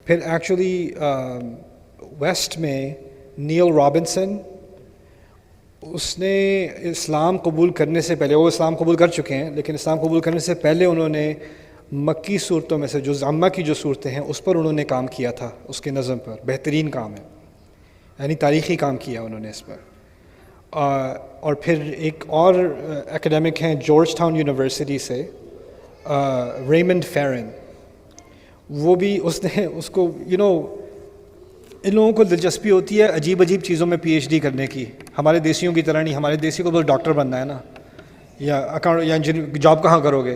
پھر actually waste میں نیل Robinson, اس نے اسلام قبول کرنے سے پہلے، وہ اسلام قبول کر چکے ہیں لیکن اسلام قبول کرنے سے پہلے انہوں نے مکی صورتوں میں سے جو عامہ کی جو صورتیں ہیں اس پر انہوں نے کام کیا تھا، اس کے نظم پر بہترین کام ہے، یعنی تاریخی کام کیا انہوں نے اس پر. اور پھر ایک اور اکیڈمک ہیں جارج ٹاؤن یونیورسٹی سے، ریمنڈ فیرن، وہ بھی اس نے اس کو ان لوگوں کو دلچسپی ہوتی ہے عجیب عجیب چیزوں میں پی ایچ ڈی کرنے کی، ہمارے دیسیوں کی طرح نہیں. ہمارے دیسی کو بس ڈاکٹر بننا ہے نا، یا اکاؤنٹ یا جاب کہاں کرو گے.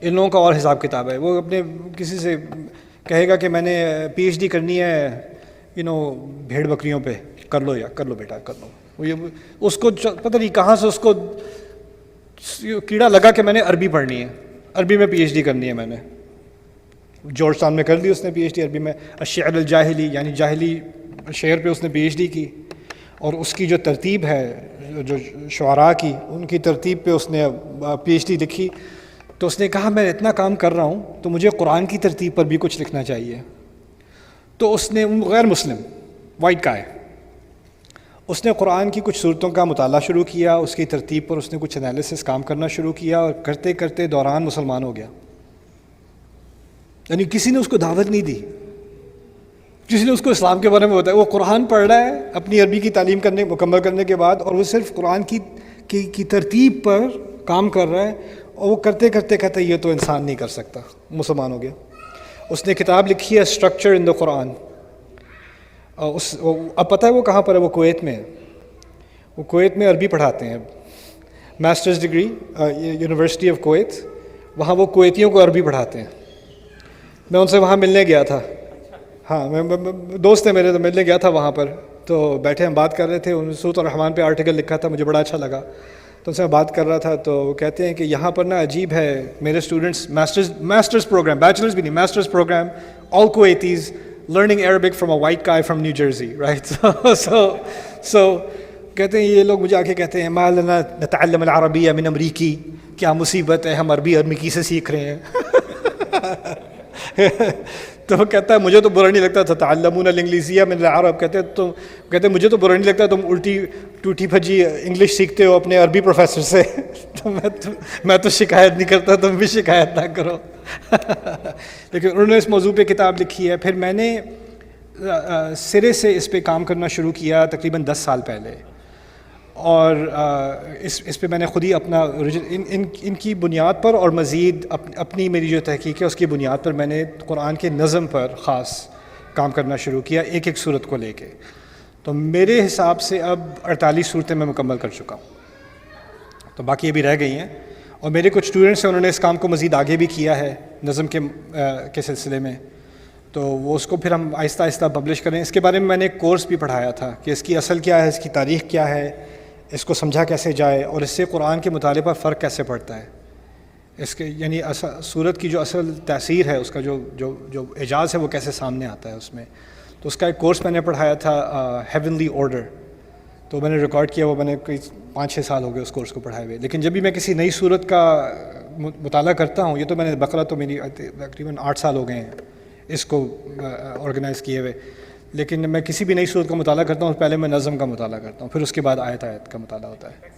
ان لوگوں کا اور حساب کتاب ہے. وہ اپنے کسی سے کہے گا کہ میں نے پی ایچ ڈی کرنی ہے بھیڑ بکریوں پہ، کر لو، یا کر لو بیٹا کر لو. اس کو پتہ نہیں کہاں سے اس کو کیڑا لگا کہ میں نے عربی پڑھنی ہے، عربی میں پی ایچ ڈی کرنی ہے. میں نے جارج ٹاؤن میں کر لی اس نے پی ایچ ڈی عربی میں، الشعر الجاہلی یعنی جاہلی شعر پہ اس نے پی ایچ ڈی کی. اور اس کی جو ترتیب ہے جو شعراء کی، ان کی ترتیب پہ اس نے پی ایچ ڈی لکھی. تو اس نے کہا میں اتنا کام کر رہا ہوں تو مجھے قرآن کی ترتیب پر بھی کچھ لکھنا چاہیے. تو اس نے، غیر مسلم وائٹ کا ہے، اس نے قرآن کی کچھ صورتوں کا مطالعہ شروع کیا، اس کی ترتیب پر اس نے کچھ انالیسس کام کرنا شروع کیا، اور کرتے کرتے دوران مسلمان ہو گیا. یعنی کسی نے اس کو دعوت نہیں دی، کسی نے اس کو اسلام کے بارے میں بتایا. وہ قرآن پڑھ رہا ہے اپنی عربی کی تعلیم مکمل کرنے کے بعد، اور وہ صرف قرآن کی ترتیب پر کام کر رہا ہے، اور وہ کرتے کرتے کہتا ہے یہ تو انسان نہیں کر سکتا. مسلمان ہو گیا. اس نے کتاب لکھی ہے اسٹرکچر ان دا قرآن. اب پتہ ہے وہ کہاں پر ہے؟ وہ کویت میں ہے. وہ کویت میں عربی پڑھاتے ہیں، masters degree university of Kuwait. وہاں وہ کویتیوں کو عربی پڑھاتے ہیں. میں ان سے وہاں ملنے گیا تھا. ہاں، دوست ہے میرے، تو ملنے گیا تھا وہاں پر. تو بیٹھے ہم بات کر رہے تھے. انہوں نے سورۃ الرحمن پہ آرٹیکل لکھا تھا، مجھے بڑا اچھا لگا. تو ان سے میں بات کر رہا تھا. تو وہ کہتے ہیں کہ یہاں پر نا عجیب ہے، میرے اسٹوڈنٹس ماسٹرز پروگرام، بیچلرز بھی نہیں، masters programme, all Kuwaitis learning Arabic from a white guy from New Jersey, right? So کہتے ہیں یہ لوگ مجھے آ کے کہتے ہیں ما لنا نتعلم العربیہ من امریکی، کیا مصیبت ہے ہم عربی امریکی سے سیکھ رہے ہیں. تو وہ کہتا ہے مجھے تو برا نہیں لگتا، تتعلمون الانگلیسیہ من العرب، کہتے ہیں مجھے تو برا نہیں لگتا تم الٹی ٹوٹی بھجی انگلش سیکھتے ہو اپنے عربی پروفیسر سے. تو میں تو شکایت نہیں کرتا، تم بھی شکایت نہ کرو. لیکن انہوں نے اس موضوع پہ کتاب لکھی ہے. پھر میں نے سرے سے اس پہ کام کرنا شروع کیا تقریباً 10 سال پہلے. اور اس پہ میں نے خود ہی اپنا ان کی بنیاد پر، اور مزید اپنی میری جو تحقیق ہے اس کی بنیاد پر میں نے قرآن کے نظم پر خاص کام کرنا شروع کیا، ایک ایک صورت کو لے کے. تو میرے حساب سے اب 48 صورتیں میں مکمل کر چکا ہوں. تو باقی ابھی رہ گئی ہیں. اور میرے کچھ اسٹوڈنٹس ہیں، انہوں نے اس کام کو مزید آگے بھی کیا ہے نظم کے سلسلے میں. تو وہ اس کو پھر ہم آہستہ آہستہ پبلش کریں. اس کے بارے میں میں نے ایک کورس بھی پڑھایا تھا کہ اس کی اصل کیا ہے، اس کی تاریخ کیا ہے، اس کو سمجھا کیسے جائے، اور اس سے قرآن کے مطالعے پر فرق کیسے پڑتا ہے. اس کے یعنی صورت کی جو اصل تاثیر ہے، اس کا جو اعجاز ہے وہ کیسے سامنے آتا ہے اس میں. تو اس کا ایک کورس میں نے پڑھایا تھا ہیونلی آرڈر. تو میں نے ریکارڈ کیا، وہ میں نے کوئی 5-6 سال ہو گئے اس کورس کو پڑھائے ہوئے. لیکن جب بھی میں کسی نئی صورت کا مطالعہ کرتا ہوں، یہ تو میں نے بقرہ تو میری تقریباً 8 سال ہو گئے ہیں اس کو آرگنائز کیے ہوئے. لیکن میں کسی بھی نئی صورت کا مطالعہ کرتا ہوں پہلے میں نظم کا مطالعہ کرتا ہوں، پھر اس کے بعد آیت کا مطالعہ ہوتا ہے.